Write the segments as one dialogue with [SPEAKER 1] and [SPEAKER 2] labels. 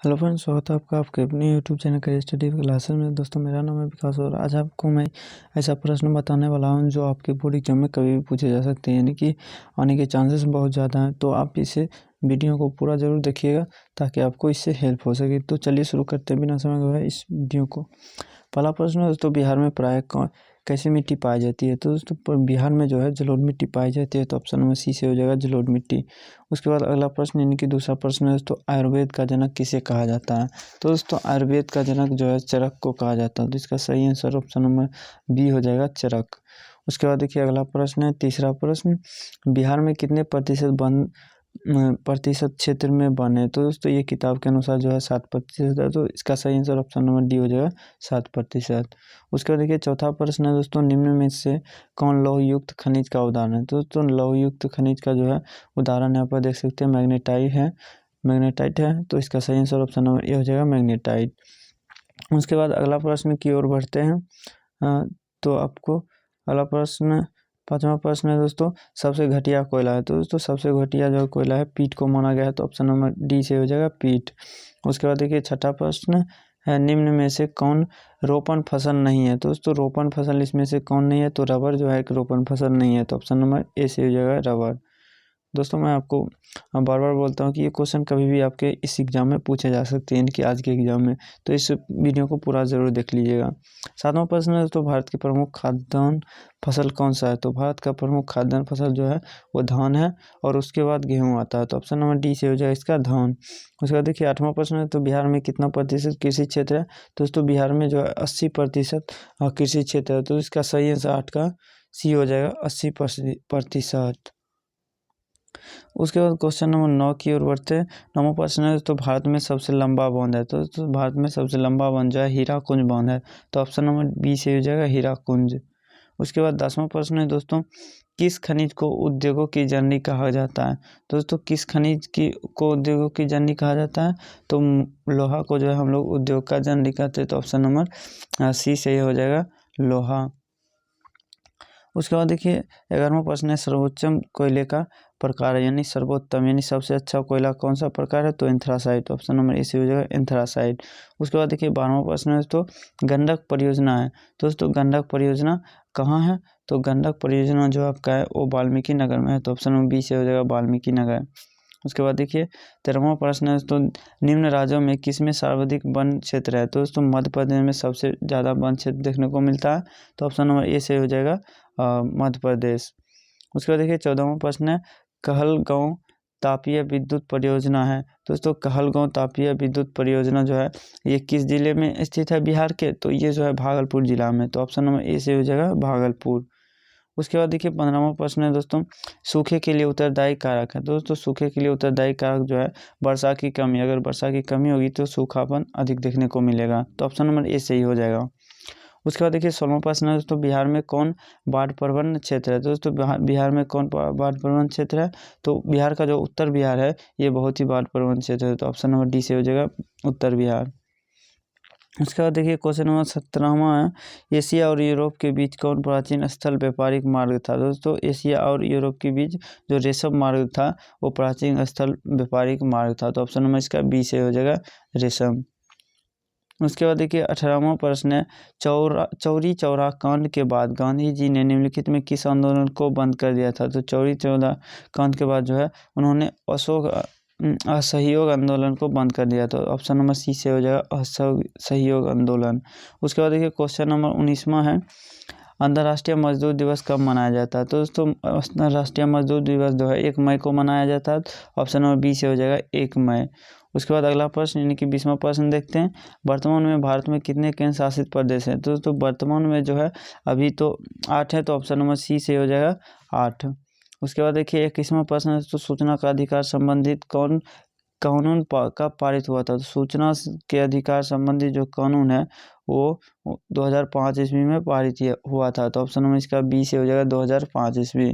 [SPEAKER 1] Hello friends, स्वागत है आपका आपके अपने YouTube channel career study classes में। दोस्तों, मेरा नाम है विकास और आज आपको मैं ऐसा प्रश्न बताने वाला हूं जो आपके बोर्ड एग्जाम में कभी भी पूछे जा सकते हैं, यानी कि आने के चांसेस बहुत ज़्यादा हैं। तो आप इसे वीडियो को पूरा ज़रूर देखिएगा ताकि आपको इससे हेल्प हो सके। तो चलिए शुरू करते हैं बिना समय गवाए इस वीडियो को। पहला प्रश्न है दोस्तों, बिहार में प्राय कैसी मिट्टी पाई जाती है? तो दोस्तों बिहार में जो है जलोढ़ मिट्टी पाई जाती है, तो ऑप्शन नंबर सी से हो जाएगा जलोढ़ मिट्टी। उसके बाद अगला प्रश्न यानी कि दूसरा प्रश्न है दोस्तों, आयुर्वेद का जनक किसे कहा जाता है? तो दोस्तों आयुर्वेद का जनक जो है चरक को कहा जाता है। तो इसका सही आंसर ऑप्शन नंबर बी हो जाएगा चरक। उसके बाद देखिए अगला प्रश्न है, तीसरा प्रश्न, बिहार में कितने प्रतिशत क्षेत्र में वन है? तो दोस्तों ये किताब के अनुसार जो है 7% है, तो इसका सही आंसर ऑप्शन नंबर डी हो जाएगा 7%। उसके बाद देखिए चौथा प्रश्न है दोस्तों, निम्न में से कौन लौह युक्त खनिज का उदाहरण है? तो दोस्तों लौह युक्त खनिज का जो है उदाहरण यहाँ पर देख सकते हैं मैग्नेटाइट है, तो इसका सही आंसर ऑप्शन नंबर ए हो जाएगा मैग्नेटाइट। उसके बाद अगला प्रश्न की ओर बढ़ते हैं। तो आपको अगला प्रश्न, पांचवा प्रश्न है दोस्तों, सबसे घटिया कोयला है? तो दोस्तों सबसे घटिया जो कोयला है पीट को माना गया है, तो ऑप्शन नंबर डी से हो जाएगा पीट। उसके बाद देखिए छठा प्रश्न है, निम्न में से कौन रोपण फसल नहीं है? तो दोस्तों रोपण फसल इसमें से कौन नहीं है? तो रबर जो है एक रोपण फसल नहीं है, तो ऑप्शन नंबर ए से हो जाएगा रबर। दोस्तों मैं आपको बार बार बोलता हूँ कि ये क्वेश्चन कभी भी आपके इस एग्ज़ाम में पूछे जा सकते हैं, इनकी आज के एग्ज़ाम में, तो इस वीडियो को पूरा ज़रूर देख लीजिएगा। सातवां प्रश्न है दोस्तों, भारत की प्रमुख खाद्यान्न फसल कौन सा है? तो भारत का प्रमुख खाद्यान्न फसल जो है वो धान है, और उसके बाद गेहूँ आता है, तो ऑप्शन नंबर डी से हो जाएगा इसका धान। उसके बाद देखिए आठवां प्रश्न है, तो बिहार में कितना प्रतिशत कृषि क्षेत्र है? तो दोस्तों बिहार में जो है 80% कृषि क्षेत्र है, तो इसका सही आंसर 8 का सी हो जाएगा 80%। उसके बाद क्वेश्चन नंबर 9 की ओर बढ़ते हैं। नौवां प्रश्न है तो भारत में सबसे लंबा बांध है? तो भारत में सबसे लंबा बांध जो है हीराकुंज बांध है, तो ऑप्शन नंबर बी से हो जाएगा हीराकुंज। उसके बाद 10वां प्रश्न है दोस्तों, किस खनिज को उद्योगों की जननी कहा जाता है? दोस्तों किस खनिज की को उद्योगों की जननी कहा जाता है? तो लोहा को जो है हम लोग उद्योग का जननी कहते हैं, तो ऑप्शन नंबर सी से हो जाएगा लोहा। उसके बाद देखिए 11वां प्रश्न है, सर्वोत्तम कोयले का प्रकार है, यानी सर्वोत्तम यानी सबसे अच्छा कोयला कौन सा प्रकार है? तो एंथ्रासाइट, ऑप्शन नंबर ए से हो जाएगा एंथ्रासाइट। उसके बाद देखिए 12वां प्रश्न है तो गंडक परियोजना है। दोस्तों गंडक परियोजना कहाँ है? तो गंडक परियोजना जो आपका है वो वाल्मीकि नगर में है, तो ऑप्शन नंबर बी से हो जाएगा वाल्मीकि नगर। उसके बाद देखिए 13वां प्रश्न है तो निम्न राज्यों में किसमें सर्वाधिक वन क्षेत्र है? तो दोस्तों मध्य प्रदेश में सबसे ज़्यादा वन क्षेत्र देखने को मिलता है, तो ऑप्शन नंबर ए से हो जाएगा मध्य प्रदेश। उसके बाद देखिए 14वां प्रश्न है, कहलगांव तापीय विद्युत परियोजना है। दोस्तों कहलगांव तापीय विद्युत परियोजना जो है ये किस जिले में स्थित है बिहार के? तो ये जो है भागलपुर जिला में, तो ऑप्शन नंबर ए से हो जाएगा भागलपुर। उसके बाद देखिए 15वां प्रश्न है दोस्तों, सूखे के लिए उत्तरदायी कारक है। दोस्तों सूखे के लिए उत्तरदायी कारक जो है वर्षा की कमी, अगर वर्षा की कमी होगी तो सूखापन अधिक देखने को मिलेगा, तो ऑप्शन नंबर ए सही हो जाएगा। उसके बाद देखिए 16वां प्रश्न है दोस्तों, बिहार में कौन बाढ़ प्रवण क्षेत्र है? दोस्तों बिहार में कौन बाढ़ प्रवण क्षेत्र है? तो बिहार का जो उत्तर बिहार है ये बहुत ही बाढ़ प्रवण क्षेत्र है, तो ऑप्शन नंबर डी से हो जाएगा उत्तर बिहार। उसके बाद देखिए क्वेश्चन नंबर 17वां है, एशिया और यूरोप के बीच कौन प्राचीन स्थल व्यापारिक मार्ग था? दोस्तों एशिया और यूरोप के बीच जो रेशम मार्ग था वो प्राचीन स्थल व्यापारिक मार्ग था, तो ऑप्शन नंबर इसका बी से हो जाएगा रेशम। उसके बाद देखिए 18वां प्रश्न है, चौरी चौरा कांड के बाद गांधी जी ने निम्नलिखित में किस आंदोलन को बंद कर दिया था? तो चौरी चौरा कांड के बाद जो है उन्होंने असहयोग आंदोलन को बंद कर दिया, तो ऑप्शन नंबर सी से हो जाएगा असहयोग आंदोलन। उसके बाद देखिए क्वेश्चन नंबर 19वां है, अंतर्राष्ट्रीय मजदूर दिवस कब मनाया जाता है? तो दोस्तों अंतर्राष्ट्रीय मजदूर दिवस जो है 1 मई को मनाया जाता है, ऑप्शन नंबर बी से हो जाएगा 1 मई। उसके बाद अगला प्रश्न यानी कि 20वां प्रश्न देखते हैं, वर्तमान में भारत में कितने केंद्र शासित प्रदेश हैं? तो दोस्तों वर्तमान में जो है अभी तो 8 है, तो ऑप्शन नंबर सी से हो जाएगा 8। उसके बाद देखिए 21वां प्रश्न है, तो सूचना का अधिकार संबंधित कौन कानून कब पारित हुआ था? तो सूचना के अधिकार संबंधी जो कानून है वो 2005 ईस्वी में पारित हुआ था, तो ऑप्शन नंबर इसका बी से हो जाएगा 2005 ईस्वी।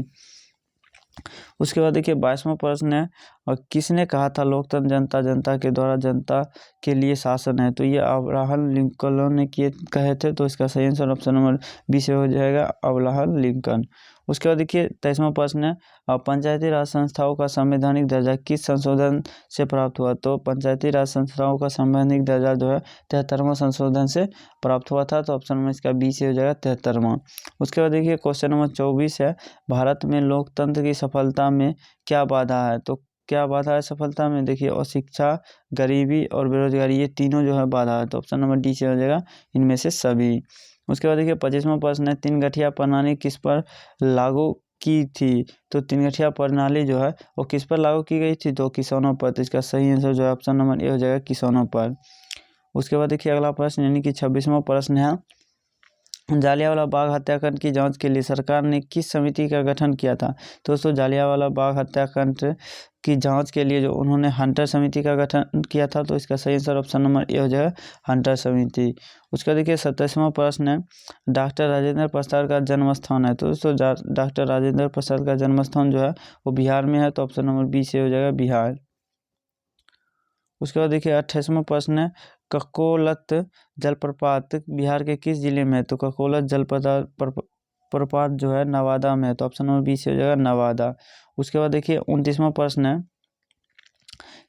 [SPEAKER 1] उसके बाद देखिए 22वां प्रश्न है, और किसने कहा था लोकतंत्र जनता जनता के द्वारा जनता के लिए शासन है? तो ये अब्राहम लिंकन ने किए कहे थे, तो इसका सही आंसर ऑप्शन नंबर बी से हो जाएगा अब्राहम लिंकन। उसके बाद देखिए 23वां प्रश्न है पंचायती राज संस्थाओं का संवैधानिक दर्जा किस संशोधन से प्राप्त हुआ। तो पंचायती राज संस्थाओं का संवैधानिक दर्जा जो है 73वां संशोधन से प्राप्त हुआ था। तो ऑप्शन नंबर इसका बी से हो जाएगा 73वां। उसके बाद देखिए क्वेश्चन नंबर 24 है भारत में लोकतंत्र की सफलता में क्या बाधा है। तो क्या बाधा है सफलता में, देखिए अशिक्षा, गरीबी और बेरोजगारी, ये तीनों जो है बाधा है। तो ऑप्शन नंबर डी से हो जाएगा इनमें से सभी। उसके बाद देखिए 25वां प्रश्न है तीन गठिया प्रणाली किस पर लागू की थी। तो तीन गठिया प्रणाली जो है वो किस पर लागू की गई थी। तो किसानों पर। तो इसका सही आंसर जो है ऑप्शन नंबर ए हो जाएगा किसानों पर। उसके बाद देखिए अगला प्रश्न यानी कि 26वां प्रश्न है जालियांवाला बाग हत्याकांड की जांच के लिए सरकार ने किस समिति का गठन किया था। तो दोस्तों जालियांवाला बाग हत्याकांड की जांच के लिए जो उन्होंने हंटर समिति का गठन किया था। तो इसका सही आंसर ऑप्शन नंबर ए हो जाएगा हंटर समिति। उसका देखिए 27वां प्रश्न है डॉक्टर राजेंद्र प्रसाद का जन्म स्थान है। तो दोस्तों डॉक्टर राजेंद्र प्रसाद का जन्म स्थान जो है वो बिहार में है। तो ऑप्शन नंबर बी से हो जाएगा बिहार। उसके बाद देखिए 28वां प्रश्न है ककोलत जलप्रपात बिहार के किस जिले में है। तो ककोलत जलप्रपात जो है नवादा में है। तो ऑप्शन नंबर बी से हो जाएगा नवादा। उसके बाद देखिए 29वां प्रश्न है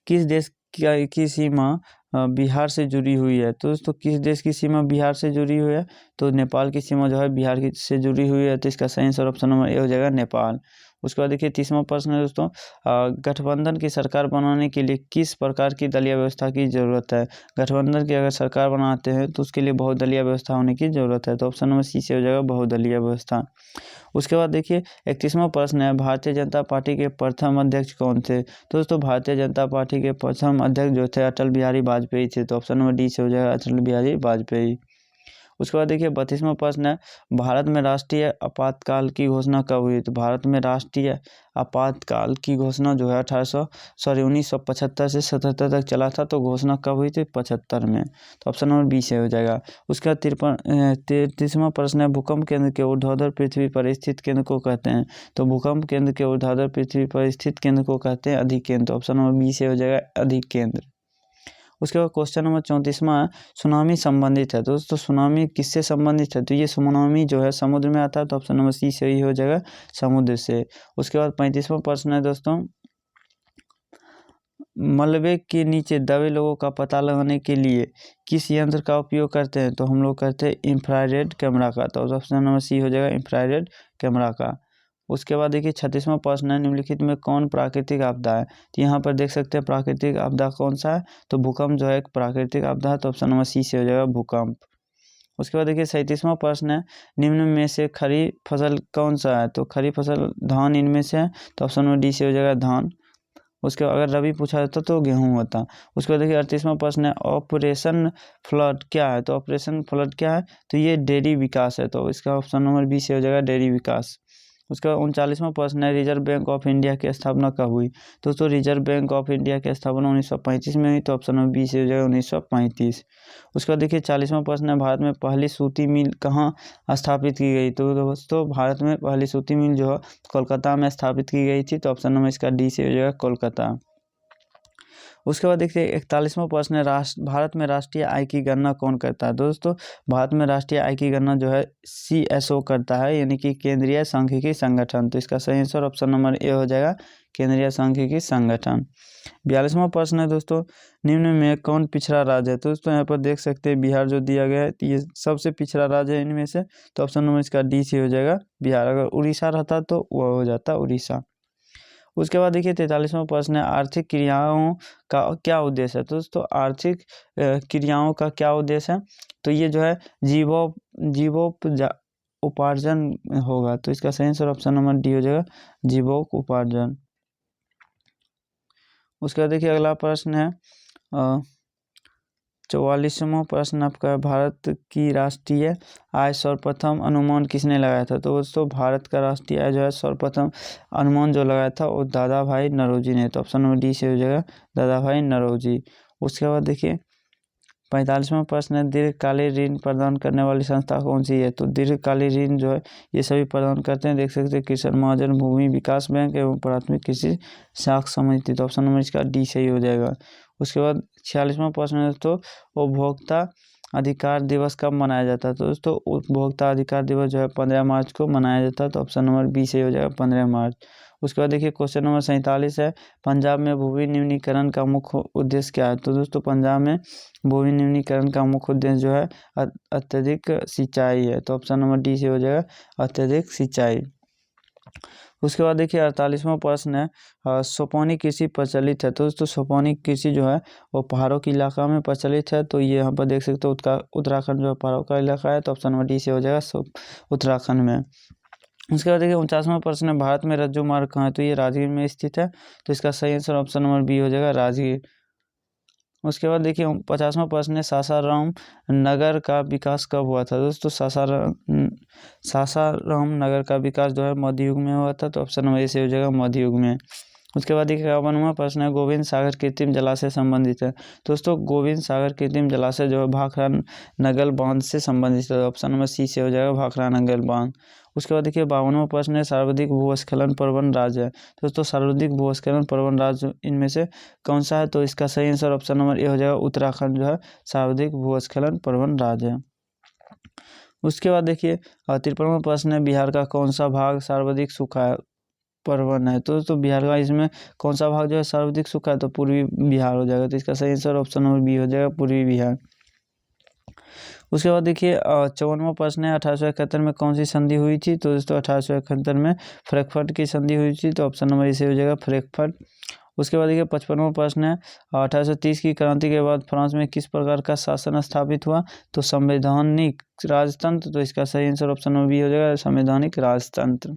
[SPEAKER 1] किस देश की सीमा बिहार से जुड़ी हुई है। तो दोस्तों किस देश की सीमा बिहार से जुड़ी हुई है। तो नेपाल की सीमा जो है बिहार की से जुड़ी हुई है। तो इसका सही आंसर ऑप्शन नंबर ए हो जाएगा नेपाल। उसके बाद देखिए 30वां प्रश्न है दोस्तों गठबंधन की सरकार बनाने के लिए किस प्रकार की दलीय व्यवस्था की जरूरत है। गठबंधन की अगर सरकार बनाते हैं तो उसके लिए बहुदलीय व्यवस्था होने की जरूरत है। तो ऑप्शन नंबर सी से हो जाएगा बहुदलीय व्यवस्था। उसके बाद देखिए 31वां प्रश्न है भारतीय जनता पार्टी के प्रथम अध्यक्ष कौन थे। तो दोस्तों भारतीय जनता पार्टी के प्रथम अध्यक्ष जो थे अटल बिहारी वाजपेयी थे। तो ऑप्शन नंबर डी से हो जाएगा अटल बिहारी वाजपेयी। उसके बाद देखिए 32वां प्रश्न है भारत में राष्ट्रीय आपातकाल की घोषणा कब हुई। तो भारत में राष्ट्रीय आपातकाल की घोषणा जो है 1975 से 77 तक चला था। तो घोषणा कब हुई थी 75 में। तो ऑप्शन नंबर बी से हो जाएगा। उसके बाद 33वां प्रश्न है भूकंप केंद्र के ऊर्ध्वाधर पृथ्वी पर स्थित केंद्र को कहते हैं। तो भूकंप केंद्र के ऊर्ध्वाधर पृथ्वी पर स्थित केंद्र को कहते हैं अधिकेंद्र। तो ऑप्शन नंबर बी से हो जाएगा अधिकेंद्र। उसके बाद क्वेश्चन नंबर 34वां सुनामी संबंधित है। तो दोस्तों सुनामी किससे संबंधित है। तो ये सुनामी जो है समुद्र में आता है। तो ऑप्शन नंबर सी से ही हो जाएगा समुद्र से। उसके बाद 35वां प्रश्न है दोस्तों मलबे के नीचे दबे लोगों का पता लगाने के लिए किस यंत्र का उपयोग करते हैं। तो हम लोग करते हैं इंफ्रारेड कैमरा का। तो ऑप्शन नंबर सी हो जाएगा इंफ्रारेड कैमरा का। उसके बाद देखिए 36वां प्रश्न है निम्नलिखित में कौन प्राकृतिक आपदा है। तो यहाँ पर देख सकते हैं प्राकृतिक आपदा कौन सा है। तो भूकंप जो है एक प्राकृतिक आपदा है। तो ऑप्शन नंबर सी से हो जाएगा भूकंप। उसके बाद देखिए 37वां प्रश्न है निम्न में से खड़ी फसल कौन सा है। तो खड़ी फसल धान इनमें से है। तो ऑप्शन नंबर डी से हो जाएगा धान। उसके अगर रबी पूछा जाता तो गेहूं होता। उसके बाद देखिए 38वां प्रश्न है ऑपरेशन फ्लड क्या है। तो ऑपरेशन फ्लड क्या है। तो ये डेयरी विकास है। तो इसका ऑप्शन नंबर बी से हो जाएगा डेयरी विकास। उसका 39वां प्रश्न है रिजर्व बैंक ऑफ इंडिया की स्थापना कब हुई। दोस्तों रिजर्व बैंक ऑफ इंडिया की स्थापना 1935 में हुई। तो ऑप्शन नंबर बी से हो जाएगा 1935। उसके बाद देखिए 40वां प्रश्न है भारत में पहली सूती मिल कहाँ स्थापित की गई। तो दोस्तों भारत में पहली सूती मिल जो है कोलकाता में स्थापित की गई थी। तो ऑप्शन नंबर इसका डी से हो जाएगा कोलकाता। उसके बाद देखिए 41वां प्रश्न है भारत में राष्ट्रीय आय की गणना कौन करता है। दोस्तों भारत में राष्ट्रीय आय की गणना जो है CSO करता है यानी कि केंद्रीय सांख्यिकी संगठन। तो इसका सही आंसर ऑप्शन नंबर ए हो जाएगा केंद्रीय सांख्यिकी संगठन। 42वां प्रश्न है दोस्तों निम्न में कौन पिछड़ा राज्य है। तो दोस्तों यहाँ पर देख सकते हैं बिहार जो दिया गया है ये सबसे पिछड़ा राज्य है इनमें से। तो ऑप्शन नंबर इसका डी से हो जाएगा बिहार। अगर उड़ीसा रहता तो वह हो जाता उड़ीसा। उसके बाद देखिए 43वां प्रश्न है आर्थिक क्रियाओं का क्या उद्देश्य है। तो दोस्तों आर्थिक क्रियाओं का क्या उद्देश्य है। तो ये जो है जीवोपार्जन होगा। तो इसका सही आंसर ऑप्शन नंबर डी हो जाएगा जीवोपार्जन। उसके बाद देखिए अगला प्रश्न है 44वां प्रश्न आपका भारत की राष्ट्रीय आय सर्वप्रथम अनुमान किसने लगाया था। तो दोस्तों भारत का राष्ट्रीय आय जो है सर्वप्रथम अनुमान जो लगाया था वो दादा भाई नौरोजी ने। तो ऑप्शन नंबर डी से हो जाएगा दादा भाई नौरोजी। उसके बाद देखिए 45वां प्रश्न है दीर्घकालीन ऋण प्रदान करने वाली संस्था कौन सी है। तो दीर्घकालीन ऋण जो है ये सभी प्रदान करते हैं। देख सकते हैं किसान महाजन भूमि विकास बैंक एवं प्राथमिक कृषि साख समिति। तो ऑप्शन नंबर इसका डी सही हो जाएगा। उसके बाद 46वां प्रश्न है तो उपभोक्ता अधिकार दिवस कब मनाया जाता है? तो दोस्तों उपभोक्ता अधिकार दिवस जो है 15 मार्च को मनाया जाता है। तो ऑप्शन नंबर बी सही हो जाएगा 15 मार्च। उसके बाद देखिए क्वेश्चन नंबर 47 है, पंजाब में भूमि न्यूनीकरण का मुख्य उद्देश्य क्या है? तो दोस्तों पंजाब में भूमि न्यूनीकरण का मुख्य उद्देश्य जो है अत्यधिक सिंचाई है। तो ऑप्शन नंबर डी से हो जाएगा अत्यधिक सिंचाई। उसके बाद देखिए 48वां प्रश्न है, सोपानी कृषि प्रचलित है। तो दोस्तों सोपानी कृषि जो है वो पहाड़ों के इलाका में प्रचलित है। तो ये यहाँ पर देख सकते हो उत्तराखंड जो है पहाड़ों का इलाका है। तो ऑप्शन नंबर डी से हो जाएगा उत्तराखंड में। उसके बाद देखिए 49वां प्रश्न है, भारत में रज्जू मार्ग कहाँ है? तो ये राजगीर में स्थित है। तो इसका सही आंसर ऑप्शन नंबर बी हो जाएगा राजगीर। उसके बाद देखिए 50वां प्रश्न है, सासाराम नगर का विकास कब हुआ था? दोस्तों सासाराम नगर का विकास जो है मध्य युग में हुआ था। तो ऑप्शन नंबर ए से हो जाएगा मध्य युग में। उसके बाद देखिए 51वां प्रश्न है, गोविंद सागर कृत्रिम जलाशय संबंधित है। दोस्तों गोविंद सागर कृत्रिम जलाशय जो है भाखड़ा नगर बांध से संबंधित है। ऑप्शन नंबर सी से हो जाएगा भाखड़ा नगर बांध। उसके बाद देखिए 52वां प्रश्न है, सर्वाधिक भूस्खलन प्रवण राज्य है। दोस्तों सर्वाधिक भूस्खलन प्रवण राज्य इनमें से कौन सा है? तो इसका सही आंसर ऑप्शन नंबर ए हो जाएगा उत्तराखंड जो है सर्वाधिक भूस्खलन प्रवण राज्य है। उसके बाद देखिए 53वां प्रश्न है, बिहार का कौन सा भाग सर्वाधिक सूखा है प्रवण है? तो दोस्तों बिहार का इसमें कौन सा भाग जो है सर्वाधिक सूखा है? तो पूर्वी बिहार हो जाएगा। तो इसका सही आंसर ऑप्शन नंबर बी हो जाएगा पूर्वी बिहार। उसके बाद देखिए 54वां प्रश्न है, 1871 में कौन सी संधि हुई थी? तो दोस्तों 1871 में फ्रैंकफर्ट की संधि हुई थी। तो ऑप्शन नंबर इसे हो जाएगा फ्रैंकफर्ट। उसके बाद देखिए 55वां प्रश्न है, 1830 की क्रांति के बाद फ्रांस में किस प्रकार का शासन स्थापित हुआ? तो संवैधानिक राजतंत्र। तो इसका सही आंसर ऑप्शन नंबर बी हो जाएगा संवैधानिक राजतंत्र।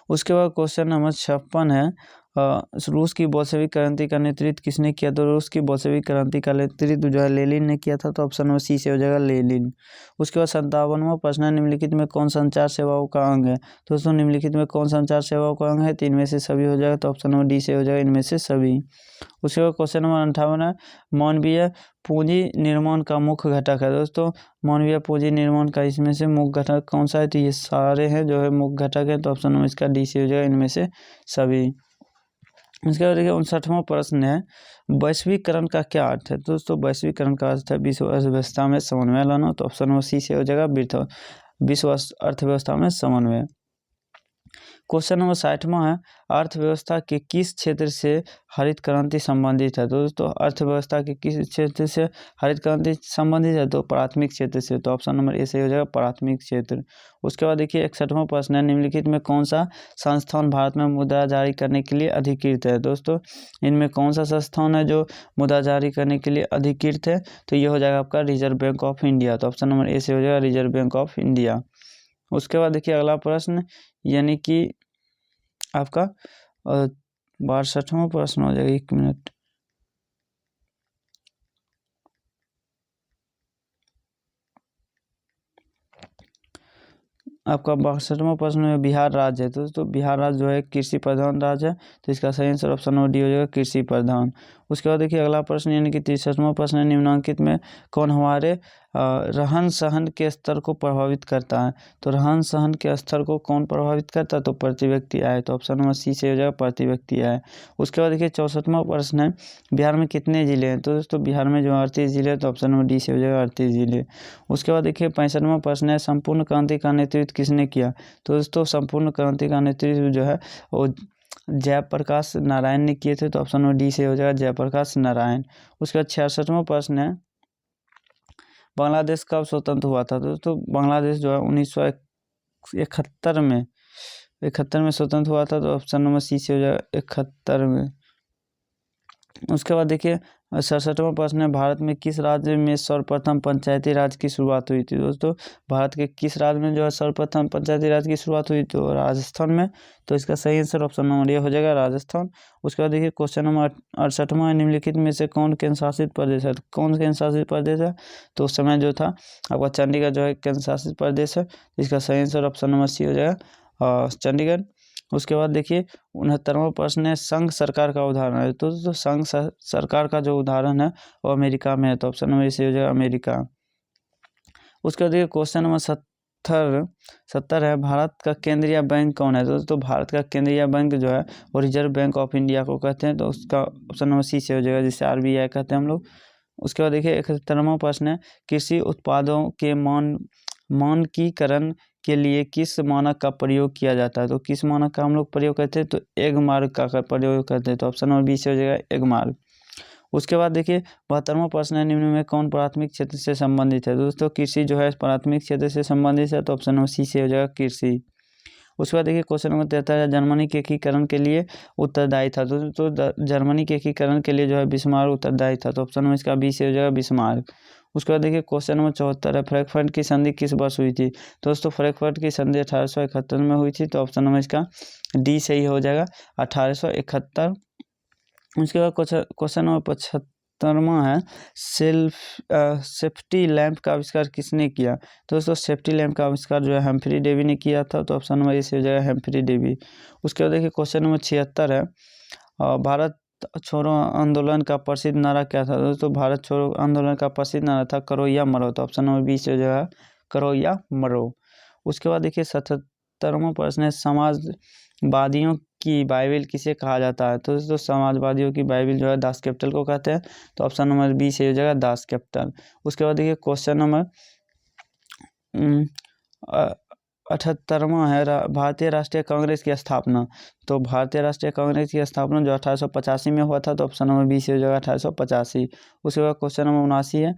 [SPEAKER 1] उसके बाद क्वेश्चन नंबर 56 है, रूस की बोल्शेविक क्रांति का नेतृत्व किसने किया? तो रूस की बोल्शेविक क्रांति का नेतृत्व जो है लेनिन ने किया था। तो ऑप्शन नंबर सी से हो जाएगा लेनिन। उसके बाद 57वां प्रश्न है, निम्नलिखित में कौन संचार सेवाओं का अंग है? दोस्तों निम्नलिखित में कौन संचार सेवाओं का अंग है? तो इनमें से सभी हो जाएगा। तो ऑप्शन नंबर डी से हो जाएगा इनमें से सभी। उसके बाद क्वेश्चन नंबर 58 है, मानवीय पूंजी निर्माण का मुख्य घटक है। दोस्तों मानवीय पूंजी निर्माण का इसमें से मुख्य घटक कौन सा है? तो ये सारे हैं जो है मुख्य घटक है। तो ऑप्शन नंबर इसका डी से हो जाएगा इनमें से सभी। इसके बाद देखिए 59वां प्रश्न है, वैश्वीकरण का क्या अर्थ है? दोस्तों वैश्वीकरण का अर्थ है विश्व अर्थव्यवस्था में समन्वय लाना। तो ऑप्शन नंबर सी से हो जाएगा विश्व अर्थव्यवस्था में समन्वय। क्वेश्चन नंबर 60वां है, अर्थव्यवस्था के किस क्षेत्र से हरित क्रांति संबंधित है? तो दोस्तों अर्थव्यवस्था के किस क्षेत्र से हरित क्रांति संबंधित है? तो प्राथमिक क्षेत्र से। तो ऑप्शन नंबर ए से हो जाएगा प्राथमिक क्षेत्र। उसके बाद देखिए 61वां प्रश्न है, निम्नलिखित में कौन सा संस्थान भारत में मुद्रा जारी करने के लिए अधिकृत है? दोस्तों इनमें कौन सा संस्थान है जो मुद्रा जारी करने के लिए अधिकृत है? तो ये हो जाएगा आपका रिजर्व बैंक ऑफ इंडिया। तो ऑप्शन नंबर ए से हो जाएगा रिजर्व बैंक ऑफ इंडिया। उसके बाद देखिए अगला प्रश्न यानी कि आपका 62वां प्रश्न हो जाएगा। 1 मिनट, आपका 62वां प्रश्न है, बिहार राज्य है। तो दोस्तों बिहार राज्य जो है कृषि प्रधान राज्य है। तो इसका सही आंसर ऑप्शन नंबर डी हो जाएगा कृषि प्रधान। उसके बाद देखिए अगला प्रश्न यानी कि 63वां प्रश्न है, निम्नलिखित में कौन हमारे रहन सहन के स्तर को प्रभावित करता है? तो रहन सहन के स्तर को कौन प्रभावित करता है? तो प्रति व्यक्ति आय। तो ऑप्शन नंबर सी से हो जाएगा प्रति व्यक्ति आय। उसके बाद देखिए 64वां प्रश्न है, बिहार में कितने जिले हैं? तो दोस्तों बिहार में जो 38 जिले हैं। तो ऑप्शन नंबर डी से हो जाएगा 38 जिले। उसके बाद देखिए 65वां प्रश्न है, संपूर्ण क्रांति का नेतृत्व किसने किया? तो दोस्तों संपूर्ण क्रांति का नेतृत्व जो है वो जयप्रकाश नारायण ने किए थे। तो ऑप्शन नंबर डी से हो जाएगा जयप्रकाश नारायण। उसके बाद 66वां प्रश्न है, बांग्लादेश कब स्वतंत्र हुआ था? दोस्तों बांग्लादेश जो है 1971 में स्वतंत्र हुआ था। तो ऑप्शन नंबर सी से हो जाएगा 71 में। उसके बाद देखिए 67वां प्रश्न है, भारत में किस राज्य में सर्वप्रथम पंचायती राज की शुरुआत हुई थी? दोस्तों भारत के किस राज्य में जो है सर्वप्रथम पंचायती राज की शुरुआत हुई? तो राजस्थान में। तो इसका सही आंसर ऑप्शन नंबर ए हो जाएगा राजस्थान। उसके बाद देखिए क्वेश्चन नंबर 68वां, निम्नलिखित में से कौन केंद्र शासित प्रदेश है? कौन केंद्र शासित प्रदेश है? तो उस समय जो था आपका चंडीगढ़ जो है केंद्र शासित प्रदेश है। इसका सही आंसर ऑप्शन नंबर सी हो जाएगा चंडीगढ़। उसके बाद देखिए 69वां प्रश्न है, संघ सरकार का उदाहरण है। तो संघ सरकार का जो उदाहरण है वो अमेरिका में है। तो ऑप्शन नंबर सी हो जाएगा अमेरिका। उसके बाद देखिए क्वेश्चन नंबर 70 है, भारत का केंद्रीय बैंक कौन है? तो भारत का केंद्रीय बैंक जो है वो रिजर्व बैंक ऑफ इंडिया को कहते हैं। तो उसका ऑप्शन नंबर सी से हो जाएगा, जिसे RBI कहते हैं हम लोग। उसके बाद देखिए 71वां प्रश्न है, कृषि उत्पादों के मानकीकरण के लिए किस मानक का प्रयोग किया जाता है? तो किस मानक का हम लोग प्रयोग करते हैं? तो एग मार्क का प्रयोग करते हैं। तो ऑप्शन नंबर बी से हो जाएगा एग मार्क। उसके बाद देखिए 72वां प्रश्न है, निम्न में कौन प्राथमिक क्षेत्र से संबंधित है? दोस्तों कृषि जो है प्राथमिक क्षेत्र से संबंधित है। तो ऑप्शन नंबर सी से हो जाएगा कृषि। उसके बाद देखिए क्वेश्चन नंबर 73 है, जर्मनी के एकीकरण के लिए उत्तरदायी था। तो जर्मनी के एकीकरण के लिए जो है बिस्मार्क उत्तरदायी था। तो ऑप्शन नंबर इसका बी से हो जाएगा बिस्मार्क। उसके बाद देखिए क्वेश्चन नंबर 74 है, फ्रैंकफर्ट की संधि किस वर्ष हुई थी? दोस्तों फ्रैंकफर्ट की संधि 1871 में हुई थी। तो ऑप्शन नंबर इसका डी सही हो जाएगा 1871। उसके बाद क्वेश्चन नंबर 75वां है, सेफ्टी लैंप का आविष्कार किसने किया? तो दोस्तों सेफ्टी लैंप का आविष्कार जो है हम्फ्री डेवी ने किया था। तो ऑप्शन नंबर ए से हो जाएगा हम्फ्री डेवी। उसके बाद देखिए क्वेश्चन नंबर 76 है, भारत छोड़ो आंदोलन का प्रसिद्ध नारा क्या था? दोस्तों भारत छोड़ो आंदोलन का प्रसिद्ध नारा था करो या मरो। तो ऑप्शन नंबर बी से हो जाएगा करो या मरो। उसके बाद देखिए 77वां प्रश्न है, समाजवादियों की बाइबिल किसे कहा जाता है? तो दोस्तों समाजवादियों की बाइबिल जो है दास कैपिटल को कहते हैं। तो ऑप्शन नंबर बी से हो जाएगा दास कैपिटल। उसके बाद देखिए क्वेश्चन नंबर 78वां है, भारतीय राष्ट्रीय कांग्रेस की स्थापना। तो भारतीय राष्ट्रीय कांग्रेस की स्थापना जो 1885 में हुआ था। तो ऑप्शन नंबर बी से हो जाएगा 1885। उसके बाद क्वेश्चन नंबर 79 है,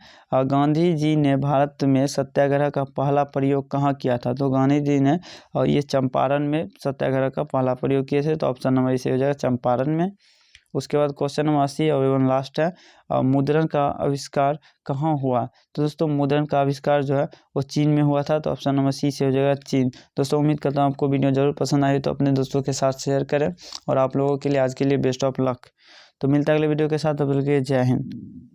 [SPEAKER 1] गांधी जी ने भारत में सत्याग्रह का पहला प्रयोग कहाँ किया था? तो गांधी जी ने ये चंपारण में सत्याग्रह का पहला प्रयोग किए थे। तो ऑप्शन नंबर से हो जाएगा चंपारण में। उसके बाद क्वेश्चन नंबर 80 और एवं लास्ट है, मुद्रण का आविष्कार कहाँ हुआ? तो दोस्तों मुद्रण का आविष्कार जो है वो चीन में हुआ था। तो ऑप्शन नंबर सी से हो जाएगा चीन। दोस्तों उम्मीद करता हूँ आपको वीडियो जरूर पसंद आई, तो अपने दोस्तों के साथ शेयर करें और आप लोगों के लिए आज के लिए बेस्ट ऑफ लक। तो मिलता है अगले वीडियो के साथ, तब तक के लिए जय हिंद।